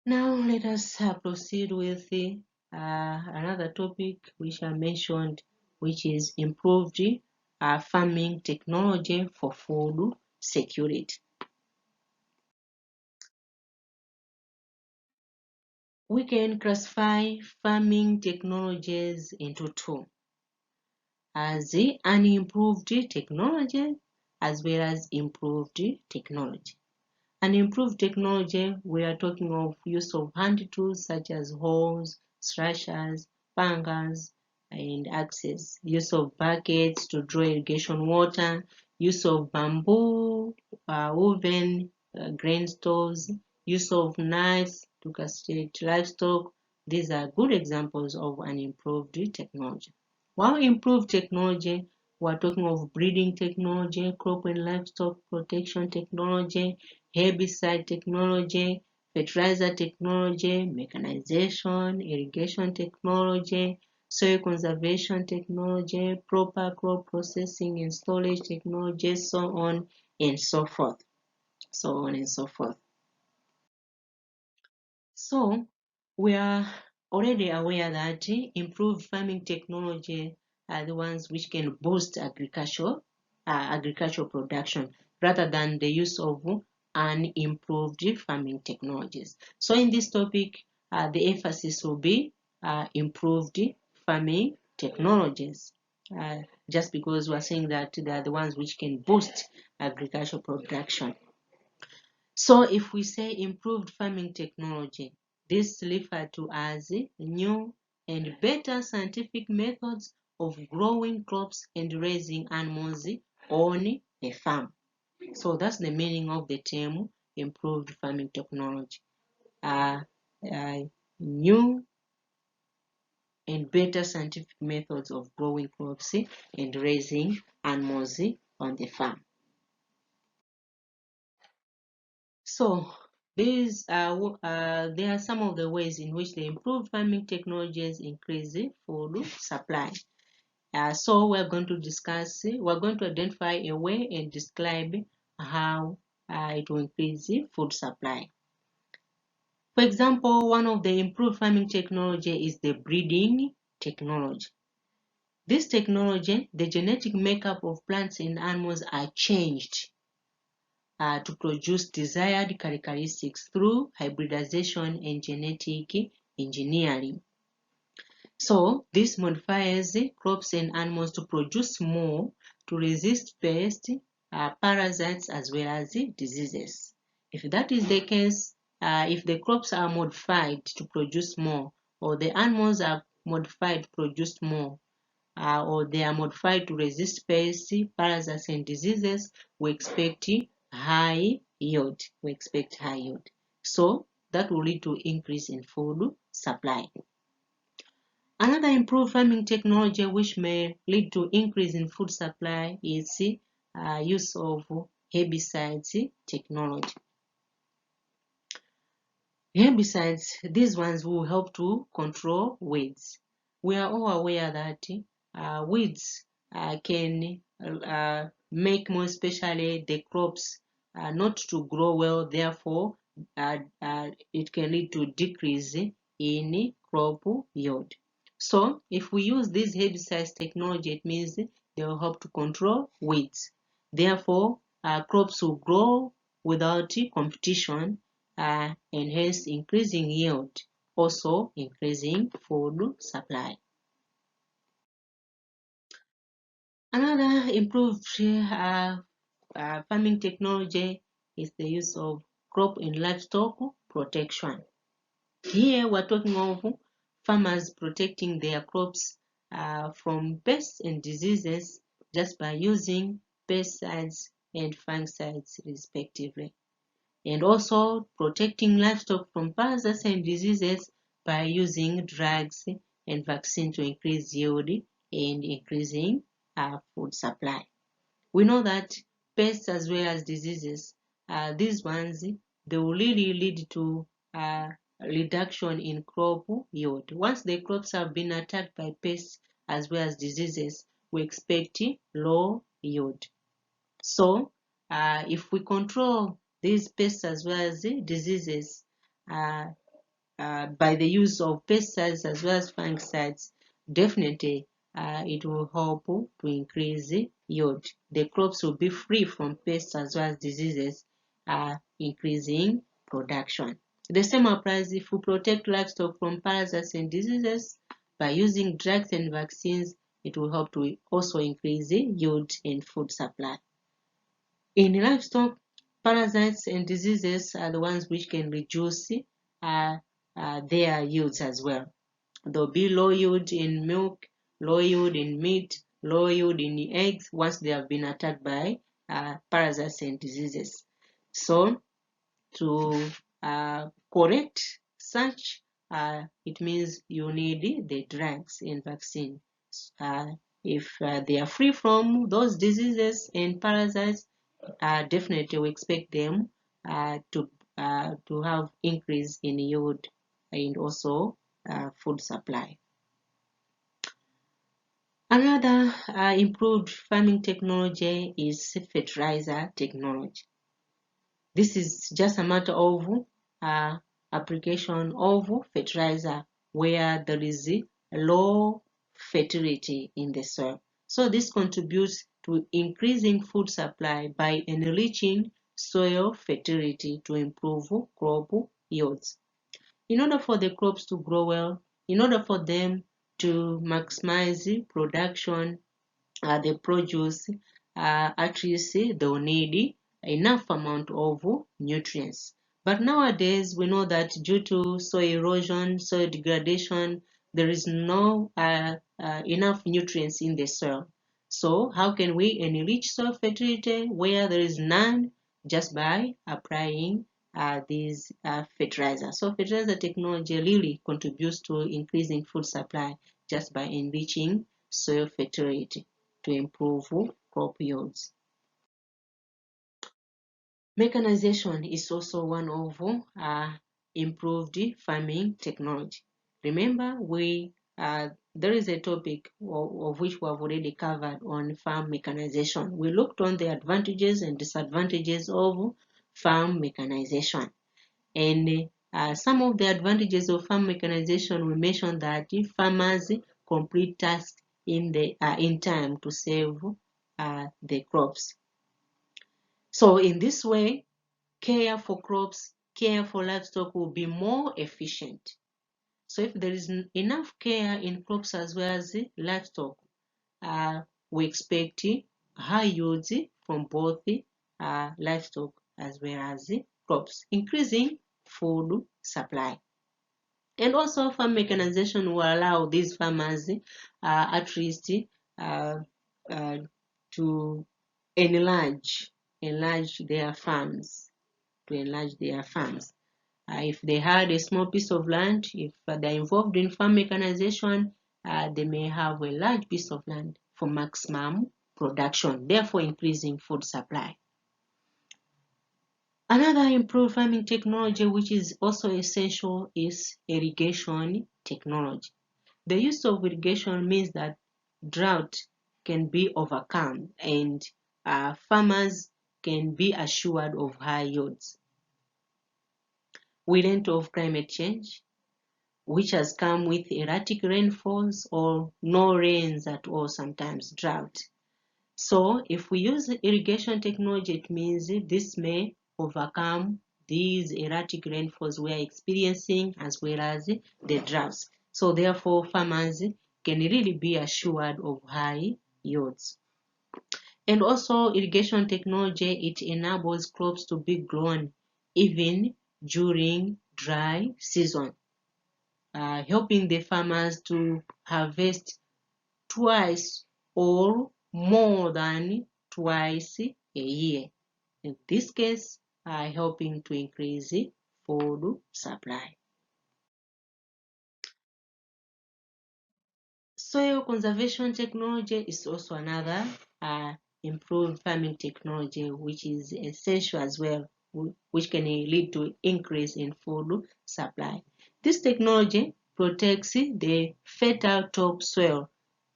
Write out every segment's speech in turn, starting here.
Now let us proceed with another topic which I mentioned, which is improved farming technology for food security. We can classify farming technologies into two, as the unimproved technology as well as improved technology. An improved technology, we are talking of use of hand tools such as hoes, slashers, pangers, and axes, use of buckets to draw irrigation water, use of bamboo, woven grain stores, use of knives to castrate livestock. These are good examples of an improved technology. While improved technology, we are talking of breeding technology, crop and livestock protection technology, herbicide technology, fertilizer technology, mechanization, irrigation technology, soil conservation technology, proper crop processing and storage technology, so on and so forth. So on and so forth. So we are already aware that improved farming technology are the ones which can boost agricultural production rather than the use of unimproved farming technologies. So in this topic, the emphasis will be improved farming technologies. Just because we are saying that they are the ones which can boost agricultural production. So if we say improved farming technology, this refers to as new and better scientific methods of growing crops and raising animals on a farm. So that's the meaning of the term improved farming technology. New and better scientific methods of growing crops and raising animals on the farm. So there are some of the ways in which the improved farming technologies increase the food supply. So we're going to identify a way and describe how it will increase the food supply. For example, one of the improved farming technology is the breeding technology. This technology, the genetic makeup of plants and animals are changed to produce desired characteristics through hybridization and genetic engineering. So this modifies crops and animals to produce more to resist pests, parasites, as well as diseases. If that is the case, if the crops are modified to produce more, or the animals are modified to produce more, or they are modified to resist pests, parasites, and diseases, we expect high yield. So that will lead to increase in food supply. Another improved farming technology which may lead to increase in food supply is use of herbicides technology. Herbicides, these ones will help to control weeds. We are all aware that weeds can make more especially the crops not to grow well, therefore it can lead to decrease in crop yield. So if we use this herbicides technology, it means they will help to control weeds. Therefore, crops will grow without competition and hence increasing yield, also increasing food supply. Another improved farming technology is the use of crop and livestock protection. Here we're talking of farmers protecting their crops from pests and diseases just by using pesticides and fungicides respectively, and also protecting livestock from parasites and diseases by using drugs and vaccines to increase yield and increasing food supply. We know that pests as well as diseases, these ones they will really lead to a reduction in crop yield. Once the crops have been attacked by pests as well as diseases, we expect low yield. So, if we control these pests as well as diseases by the use of pesticides as well as fungicides, definitely it will help to increase yield. The crops will be free from pests as well as diseases, increasing production. The same applies if we protect livestock from parasites and diseases by using drugs and vaccines. It will help to also increase yield and food supply. In livestock, parasites and diseases are the ones which can reduce their yields as well. There'll be low yield in milk, low yield in meat, low yield in eggs once they have been attacked by parasites and diseases. So, to correct such, it means you need the drugs and vaccine. If they are free from those diseases and parasites, definitely we expect them to have increase in yield and also food supply. Another improved farming technology is fertilizer technology. This is just a matter of application of fertilizer where there is low fertility in the soil. So this contributes to increasing food supply by enriching soil fertility to improve crop yields. In order for the crops to grow well, in order for them to maximize production, the produce, at least they'll need enough amount of nutrients. But nowadays, we know that due to soil erosion, soil degradation, there is no enough nutrients in the soil. So how can we enrich soil fertility where there is none? Just by applying these fertilizers. So fertilizer technology really contributes to increasing food supply just by enriching soil fertility to improve crop yields. Mechanization is also one of improved farming technology. Remember, there is a topic of which we have already covered on farm mechanization. We looked on the advantages and disadvantages of farm mechanization. And some of the advantages of farm mechanization, we mentioned that if farmers complete tasks in time to save the crops. So in this way, care for crops, care for livestock will be more efficient. So if there is enough care in crops as well as livestock, we expect high yields from both livestock as well as crops, increasing food supply. And also farm mechanization will allow these farmers at least uh, uh, to enlarge their farms, if they had a small piece of land, if they're involved in farm mechanization, they may have a large piece of land for maximum production, therefore increasing food supply. Another improved farming technology which is also essential is irrigation technology. The use of irrigation means that drought can be overcome and farmers can be assured of high yields. We learned of climate change, which has come with erratic rainfalls or no rains at all, sometimes drought. So if we use irrigation technology, it means this may overcome these erratic rainfalls we are experiencing as well as the droughts. So therefore, farmers can really be assured of high yields. And also irrigation technology, it enables crops to be grown even during dry season, helping the farmers to harvest twice or more than twice a year. In this case, helping to increase food supply. Soil conservation technology is also another improved farming technology which is essential as well which can lead to increase in food supply. This technology protects the fertile topsoil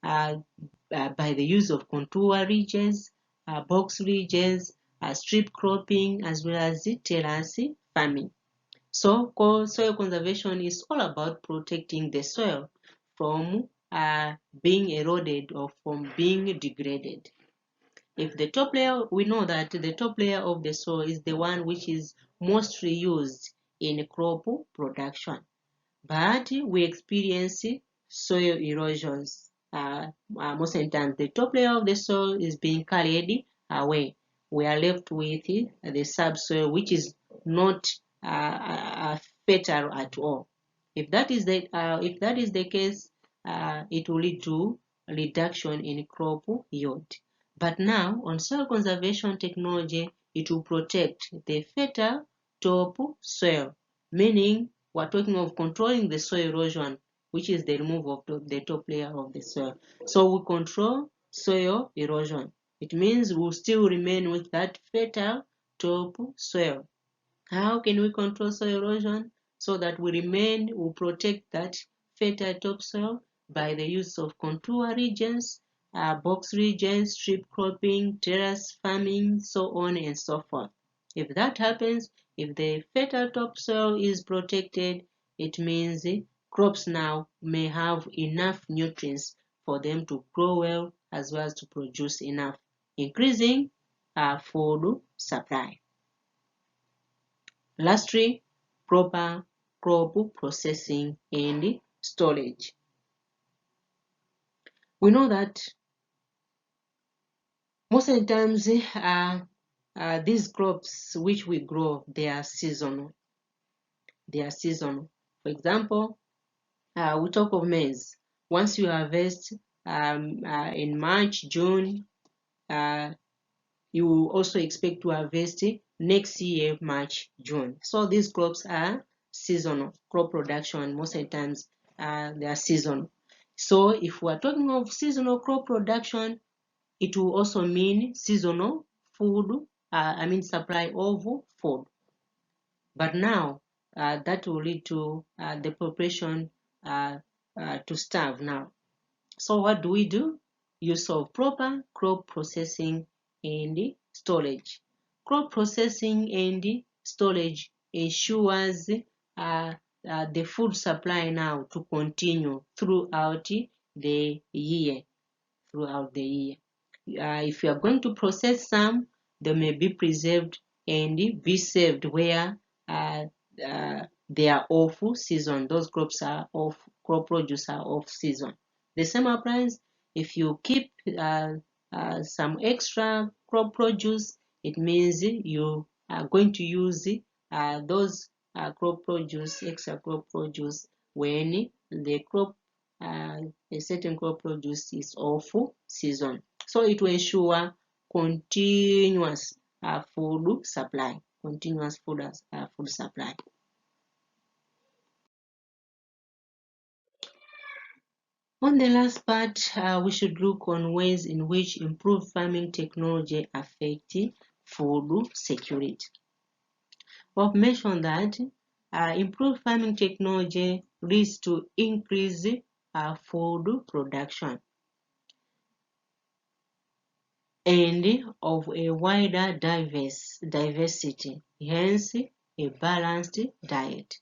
by the use of contour ridges, box ridges, strip cropping, as well as terrace farming. So, soil conservation is all about protecting the soil from being eroded or from being degraded. If the top layer, we know that the top layer of the soil is the one which is mostly used in crop production, but we experience soil erosions. Most of the time, the top layer of the soil is being carried away. We are left with the subsoil, which is not fertile at all. If that is the case, it will lead to a reduction in crop yield. But now, on soil conservation technology, it will protect the fertile top soil, meaning we're talking of controlling the soil erosion, which is the removal of the top layer of the soil. So we control soil erosion. It means we'll still remain with that fertile top soil. How can we control soil erosion? So that we protect that fertile topsoil by the use of contour regions, box regions, strip cropping, terrace farming, so on and so forth. If that happens, if the fertile topsoil is protected, it means crops now may have enough nutrients for them to grow well as well as to produce enough, increasing food supply. Lastly, proper crop processing and storage. We know that most of the times these crops which we grow, they are seasonal. They are seasonal. For example, we talk of maize. Once you harvest in March, June, you also expect to harvest next year, March, June. So these crops are seasonal. Crop production, most of the times, they are seasonal. So if we are talking of seasonal crop production, it will also mean seasonal food, supply of food. But now, that will lead to the population to starve now. So what do we do? Use of proper crop processing and storage. Crop processing and storage ensures the food supply now to continue throughout the year. If you are going to process some, they may be preserved and be saved where they are off season. Those crops are off, crop produce are off season. The same applies if you keep some extra crop produce. It means you are going to use those extra crop produce when the crop a certain crop produce is off season. So it will ensure continuous food supply. Continuous food supply. On the last part, we should look on ways in which improved farming technology affect food security. We've mentioned that improved farming technology leads to increase food production and of a wider diversity, hence a balanced diet.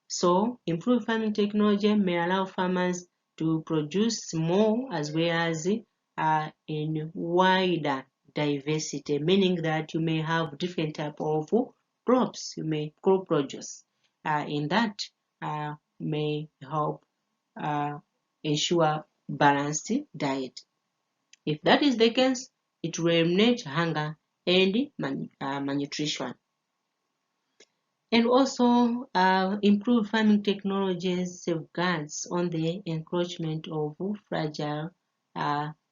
So, improved farming technology may allow farmers to produce more as well as in wider diversity, meaning that you may have different type of crops, you may crop produce. In that may help ensure balanced diet. If that is the case, it will eliminate hunger and malnutrition. And also, improved farming technologies safeguards on the encroachment of fragile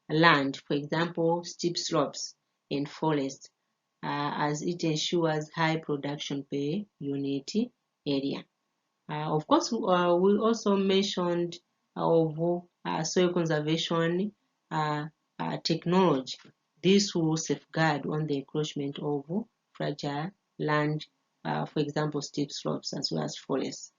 land, for example, steep slopes in forest, as it ensures high production per unit area. Of course, we also mentioned of soil conservation technology. This will safeguard on the encroachment of fragile land, for example, steep slopes as well as forests,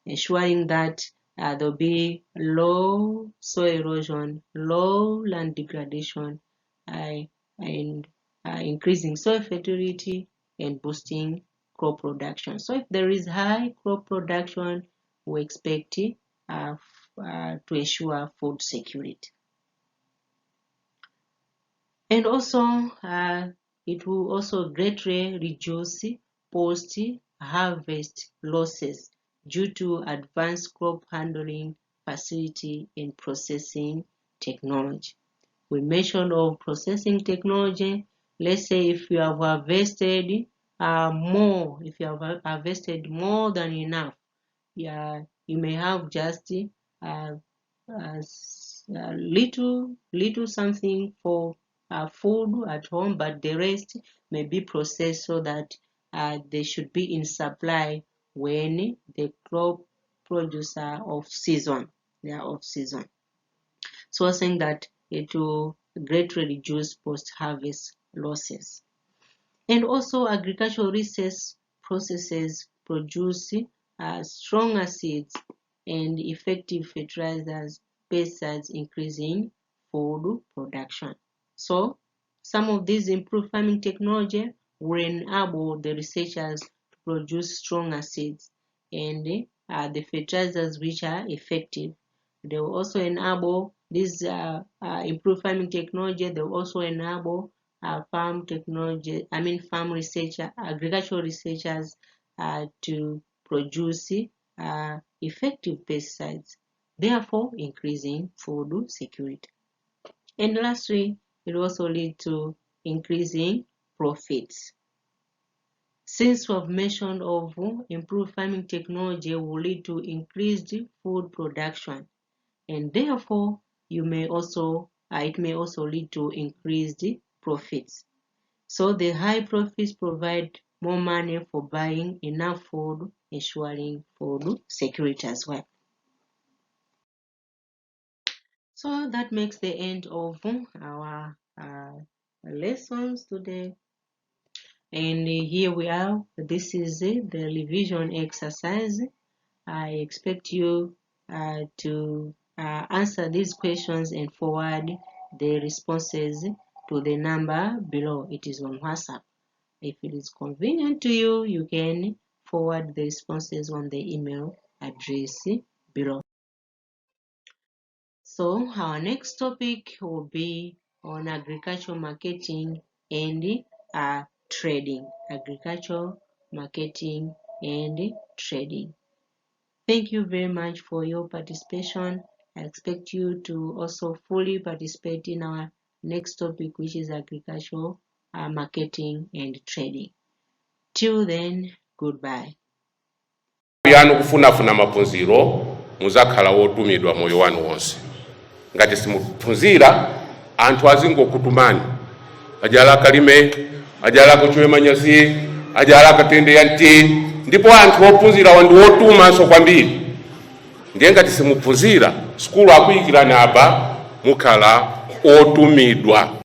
ensuring that there will be low soil erosion, low land degradation, and increasing soil fertility and boosting crop production. So if there is high crop production, we expect to ensure food security. And also, it will also greatly reduce post-harvest losses due to advanced crop handling facility and processing technology. We mentioned of processing technology. Let's say if you have harvested more than enough, you may have just little something for food at home, but the rest may be processed so that they should be in supply when the crop produce are off season. They are off season. So I'm saying that it will greatly reduce post-harvest losses. And also agricultural research processes produce stronger seeds and effective fertilizers, pesticides, increasing food production. So some of these improved farming technology will enable the researchers to produce stronger seeds and the fertilizers which are effective. They will also enable these improved farming technology. They will also enable farm researcher, agricultural researchers to produce effective pesticides, therefore increasing food security. And lastly, it also leads to increasing profits. Since we have mentioned of improved farming technology will lead to increased food production, and therefore it may also lead to increased profits. So the high profits provide more money for buying enough food, ensuring food security as well. So that makes the end of our lessons today. And here we are. This is the revision exercise. I expect you to answer these questions and forward the responses to the number below. It is on WhatsApp. If it is convenient to you, you can forward the responses on the email address below. So our next topic will be on agricultural marketing and trading. Agricultural marketing and trading. Thank you very much for your participation. I expect you to also fully participate in our next topic, which is agricultural marketing and trading. Till then, goodbye. Yanu kufunafuna mapunziro muzakhala wotumidwa moyo wanu wonse. Ngati simuphunzira anthu azingokutumani ajala kalime ajala kuchwe manyazi ajala katende yanti ndipo anthu ophunzira wandu wotumanso kwambiri. Ndiye ngati simuphunzira skulu akuyikirani apa mukhala otumidwa.